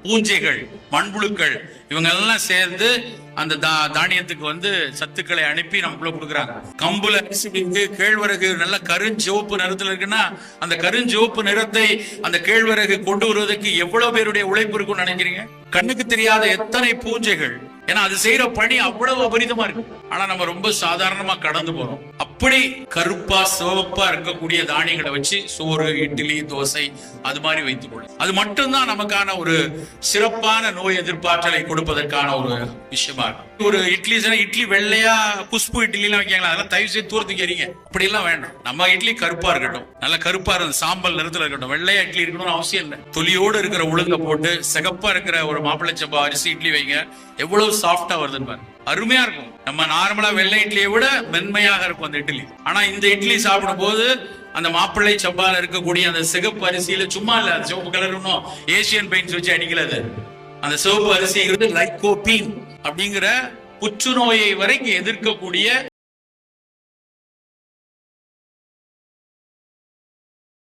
பூஞ்சைகள், மண்புழுக்கள் இவங்க எல்லாம் சேர்ந்து அந்த தானியத்துக்கு சத்துக்களை அனுப்பி நமக்குள்ள கொடுக்குறாங்க. கம்புல அரிசி இருக்கு, கேழ்வரகு நல்ல கருஞ்சிவப்பு நிறத்துல இருக்குன்னா அந்த கருஞ்சிவப்பு நிறத்தை அந்த கேழ்வரகு கொண்டு வருவதற்கு எவ்வளவு பேருடைய உழைப்பு இருக்கும்னு நினைக்கிறீங்க? கண்ணுக்கு தெரியாத எத்தனை பூஞ்சைகள். ஏன்னா அது செய்யற பணி அவ்வளவு அபரிதமா இருக்கு. ஆனா நம்ம ரொம்ப சாதாரணமா கடந்து போறோம். அப்படி கருப்பா சிவப்பா இருக்கக்கூடிய தானியங்களை வச்சு சோறு, இட்லி, தோசை அது மாதிரி வைத்துக் கொள்ளும். அது மட்டும்தான் நமக்கான ஒரு சிறப்பான நோய் எதிர்ப்பாற்றலை கொடுப்பதற்கான ஒரு விஷயமா இருக்கும். ஒரு இட்லி வெள்ளையா குஷ்பு இட்லி எல்லாம் வைக்காங்களா, அதெல்லாம் தயவு செய்து தூரத்துக்கு எறிங்க. அப்படி எல்லாம் வேண்டாம். நம்ம இட்லி கருப்பா இருக்கட்டும், நல்ல கருப்பா இருந்த சாம்பல் நிறத்துல இருக்கட்டும். வெள்ளையா இட்லி இருக்கணும்னு அவசியம் இல்லை. தொலியோடு இருக்கிற உளுந்த போட்டு சிகப்பா இருக்கிற ஒரு மாப்பிள்ளை சம்பா அரிசி இட்லி வைங்க, எவ்வளவு சாஃப்டா வருதுன்னு பாருங்க. அருமையா இருக்கும். நம்ம நார்மலா வெள்ளை இட்லியை விட மென்மையாக இருக்கும் அந்த இட்லி. ஆனா இந்த இட்லி சாப்பிடும் போது அந்த மாப்பிள்ளை சம்பால இருக்கக்கூடிய அந்த சிகப்பு அரிசியில சும்மா இல்ல, சிவப்பு கலர் ஒன்னும் ஏசியன் பெயிண்ட்ஸ் வச்சு அடிக்கல. அந்த சிவப்பு அரிசிங்கிறது லைகோபீன் அப்படிங்கிற புற்றுநோயை வரைக்கும் எதிர்க்கக்கூடிய